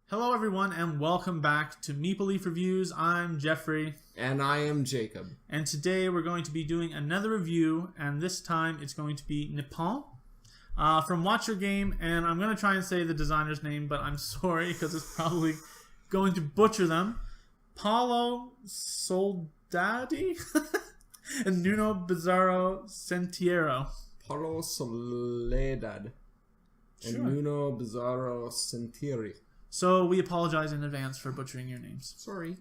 Hello everyone and welcome back to Maple Leaf Reviews. I'm Jeffrey. And I am Jacob. And today we're going to be doing another review, and this time it's going to be Nippon from Watch Your Game, and I'm going to try and say the designer's name, but I'm sorry because it's probably going to butcher them. Paolo Soldati and Nuno Bizarro Sentiero. Paulo Soledad and Nuno Bizarro Sentieri. So we apologize in advance for butchering your names. Sorry.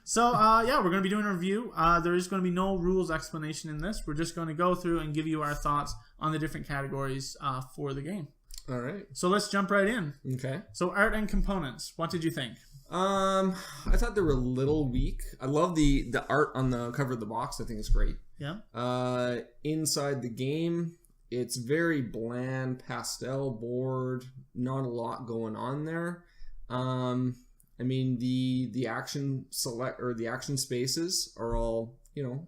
So, yeah, we're going to be doing a review. There is going to be no rules explanation in this. We're just going to go through and give you our thoughts on the different categories for the game. All right. So let's jump right in. Okay. So art and components. What did you think? I thought they were a little weak. I love the art on the cover of the box. I think it's great. Yeah. Inside the game, it's very bland pastel board. Not a lot going on there. I mean, the action select or the action spaces are all,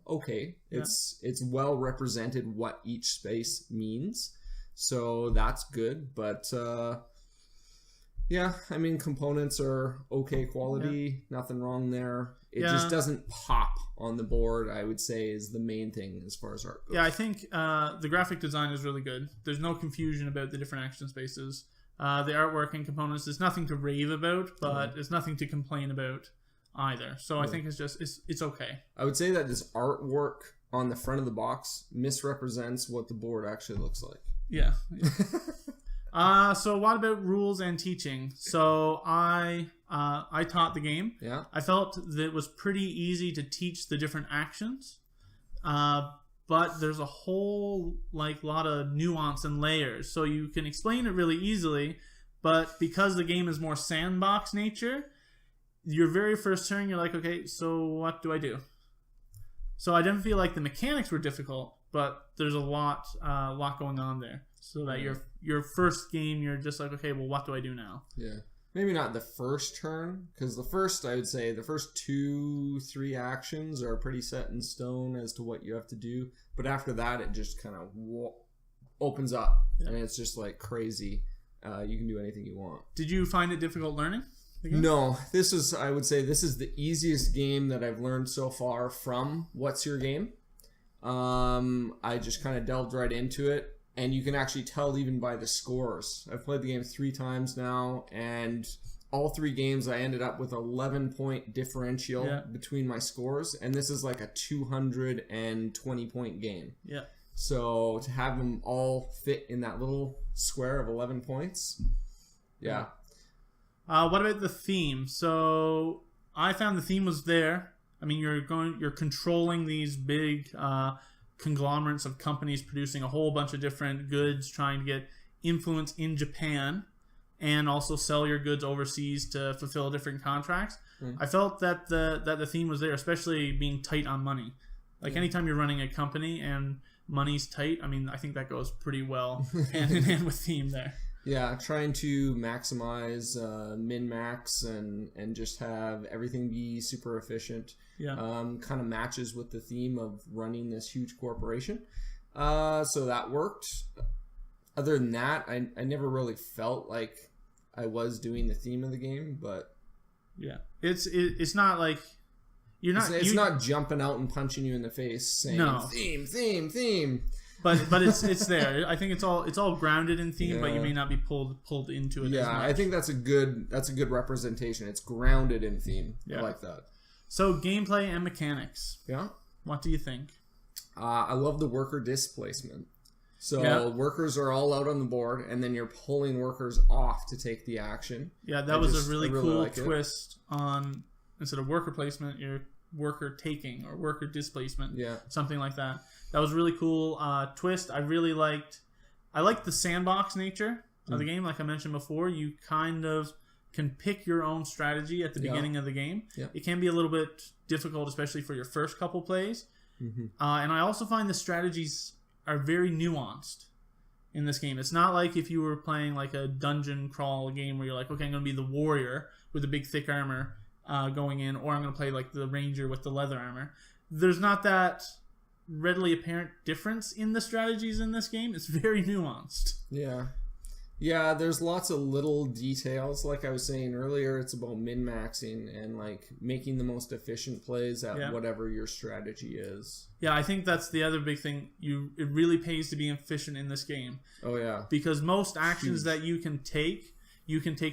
okay. It's well represented what each space means. So that's good. But, yeah, I mean, components are okay quality. Yeah. Nothing wrong there. It just doesn't pop on the board, I would say, is the main thing as far as art goes. Yeah, I think the graphic design is really good. There's no confusion about the different action spaces. The artwork and components, there's nothing to rave about, but there's nothing to complain about either. So I think it's okay. I would say that this artwork on the front of the box misrepresents what the board actually looks like. Yeah. So what about rules and teaching? So I taught the game. Yeah. I felt that it was pretty easy to teach the different actions. But there's a whole lot of nuance and layers. So you can explain it really easily, but because the game is more sandbox nature, your very first turn, you're like, okay, so what do I do? So I didn't feel like the mechanics were difficult, but there's a lot going on there. So that your first game, you're just like, okay, well, what do I do now? Yeah. Maybe not the first turn, because I would say the first 2-3 actions are pretty set in stone as to what you have to do. But after that, it just kind of opens up, and it's just like crazy. You can do anything you want. Did you find it difficult learning? No, I would say this is the easiest game that I've learned so far from What's Your Game. I just kind of delved right into it. And you can actually tell even by the scores. I've played the game 3 times now, and all 3 games I ended up with 11-point differential between my scores, and this is like a 220-point game. Yeah. So to have them all fit in that little square of 11 points, yeah. What about the theme? So I found the theme was there. I mean, you're controlling these big conglomerates of companies producing a whole bunch of different goods, trying to get influence in Japan and also sell your goods overseas to fulfill different contracts. I felt that the theme was there, especially being tight on money. Anytime you're running a company and money's tight, I mean, I think that goes pretty well hand in hand with theme there. Yeah, trying to maximize min-max and just have everything be super efficient. Yeah. Kind of matches with the theme of running this huge corporation. So that worked. Other than that, I never really felt like I was doing the theme of the game, but yeah, it's not like you're not. It's not jumping out and punching you in the face saying theme. But it's there. I think it's all grounded in theme, but you may not be pulled into it. Yeah, I think that's a good representation. It's grounded in theme. Yeah. I like that. So gameplay and mechanics. Yeah. What do you think? I love the worker displacement. So workers are all out on the board, and then you're pulling workers off to take the action. Yeah, that was a really cool twist on, instead of worker placement, you're worker taking or worker displacement. Yeah. Something like that. That was a really cool twist. I liked the sandbox nature of the game. Like I mentioned before, you kind of can pick your own strategy at the beginning of the game. Yeah. It can be a little bit difficult, especially for your first couple plays. And I also find the strategies are very nuanced in this game. It's not like if you were playing like a dungeon crawl game where you're like, okay, I'm going to be the warrior with the big thick armor going in, or I'm going to play like the ranger with the leather armor. There's not that readily apparent difference in the strategies in this game. It's very nuanced. Yeah, there's lots of little details. Like I was saying earlier, it's about min-maxing and like making the most efficient plays at whatever your strategy is. Yeah, I think that's the other big thing. It really pays to be efficient in this game. Oh yeah. Because most actions that you can take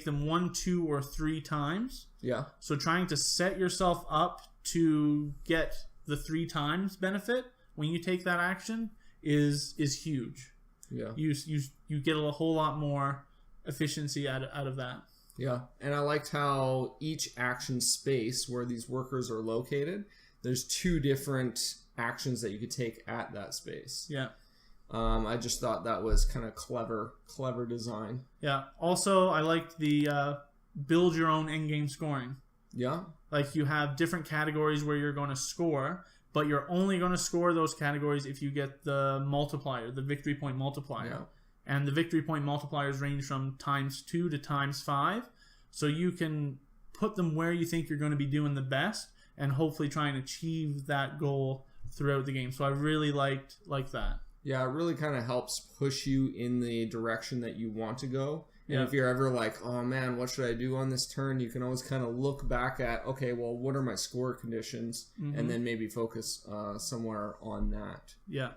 them 1, 2, or 3 times. Yeah. So trying to set yourself up to get the 3 times benefit when you take that action is huge. Yeah. You get a whole lot more efficiency out of that. Yeah. And I liked how each action space where these workers are located, there's 2 different actions that you could take at that space. Yeah. I just thought that was kind of clever design. Yeah. Also, I liked the build your own endgame scoring. Yeah. Like you have different categories where you're going to score, but you're only going to score those categories if you get the multiplier, the victory point multiplier. Yeah. And the victory point multipliers range from ×2 to ×5. So you can put them where you think you're going to be doing the best and hopefully try and achieve that goal throughout the game. So I really liked that. Yeah, it really kind of helps push you in the direction that you want to go. And if you're ever like, oh man, what should I do on this turn? You can always kind of look back at, okay, well, what are my score conditions? Mm-hmm. And then maybe focus somewhere on that. Yeah.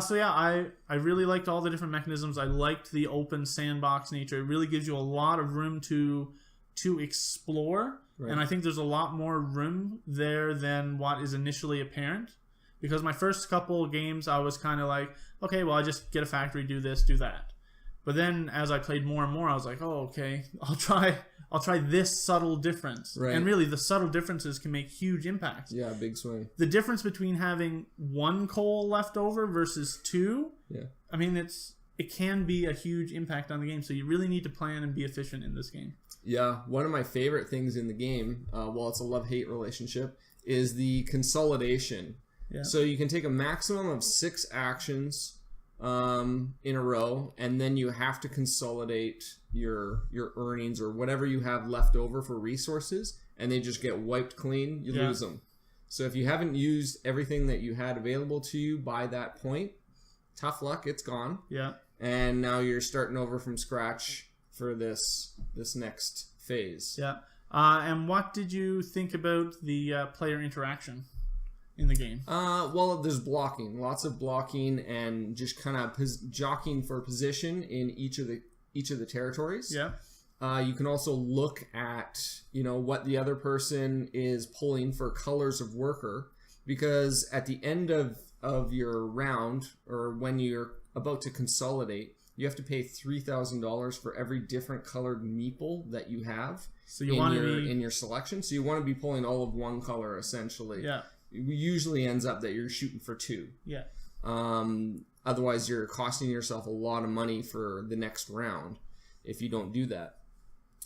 So yeah, I really liked all the different mechanisms. I liked the open sandbox nature. It really gives you a lot of room to explore. Right. And I think there's a lot more room there than what is initially apparent. Because my first couple games, I was kind of like, okay, well, I just get a factory, do this, do that. But then as I played more and more, I was like, oh, okay, I'll try this subtle difference. Right. And really, the subtle differences can make huge impacts. Yeah, big swing. The difference between having 1 coal left over versus 2, I mean, it can be a huge impact on the game. So you really need to plan and be efficient in this game. Yeah, one of my favorite things in the game, while it's a love-hate relationship, is the consolidation. Yeah. So you can take a maximum of 6 actions in a row, and then you have to consolidate your earnings or whatever you have left over for resources, and they just get wiped clean. You lose them. So if you haven't used everything that you had available to you by that point, tough luck, it's gone. Yeah. And now you're starting over from scratch for this next phase. Yeah. And what did you think about the player interaction in the game? Well, there's blocking, lots of blocking, and just kind of jockeying for position in each of the territories. Yeah. You can also look at what the other person is pulling for colors of worker, because at the end of your round, or when you're about to consolidate, you have to pay $3,000 for every different colored meeple that you have in your selection. So you want to be pulling all of one color essentially. Yeah. It usually ends up that you're shooting for 2. Yeah. Otherwise, you're costing yourself a lot of money for the next round if you don't do that.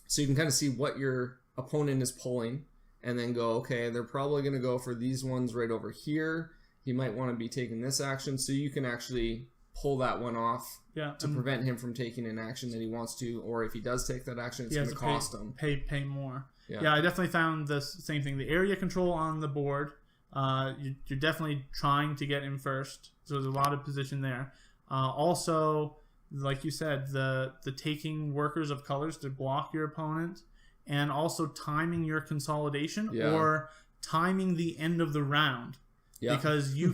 So you can kind of see what your opponent is pulling and then go, okay, they're probably going to go for these ones right over here. He might want to be taking this action, so you can actually pull that one off to prevent him from taking an action that he wants to, or if he does take that action, it's going to cost him. Pay more. Yeah, I definitely found the same thing. The area control on the board, you're definitely trying to get him first, so there's a lot of position there. Also, like you said, the taking workers of colors to block your opponent, and also timing your consolidation or timing the end of the round. Yeah. Because you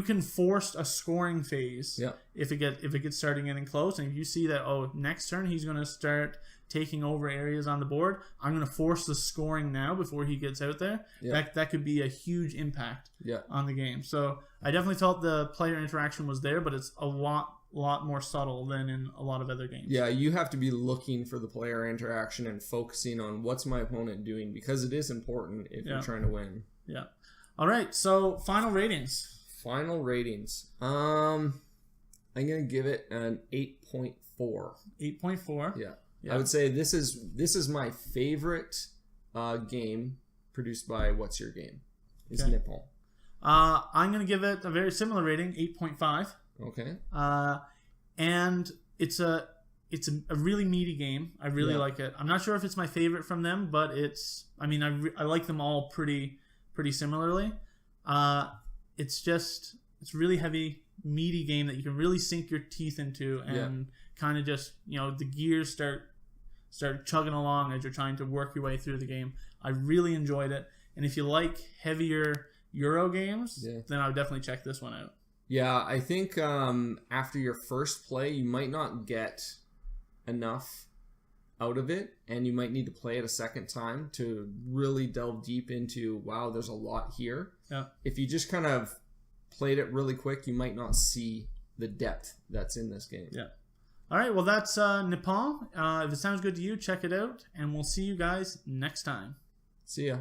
can force a scoring phase if it gets starting getting close, and if you see that next turn he's going to start taking over areas on the board, I'm going to force the scoring now before he gets out there. Yeah. That could be a huge impact on the game. So I definitely felt the player interaction was there, but it's a lot more subtle than in a lot of other games. Yeah, you have to be looking for the player interaction and focusing on what's my opponent doing, because it is important if you're trying to win. Yeah. All right, so final ratings. I'm going to give it an 8.4. 8.4? Yeah. I would say this is my favorite game produced by What's Your Game? Is Nippon. I'm going to give it a very similar rating, 8.5. Okay. And it's a really meaty game. I really like it. I'm not sure if it's my favorite from them, but I like them all pretty similarly. it's really heavy, meaty game that you can really sink your teeth into and kind of just, the gears start chugging along as you're trying to work your way through the game. I really enjoyed it. And if you like heavier Euro games, then I would definitely check this one out. Yeah, I think after your first play, you might not get enough out of it, and you might need to play it a second time to really delve deep into, wow, there's a lot here. Yeah. If you just kind of played it really quick, you might not see the depth that's in this game. Yeah. All right, well, that's Nippon. If it sounds good to you, check it out, and we'll see you guys next time. See ya.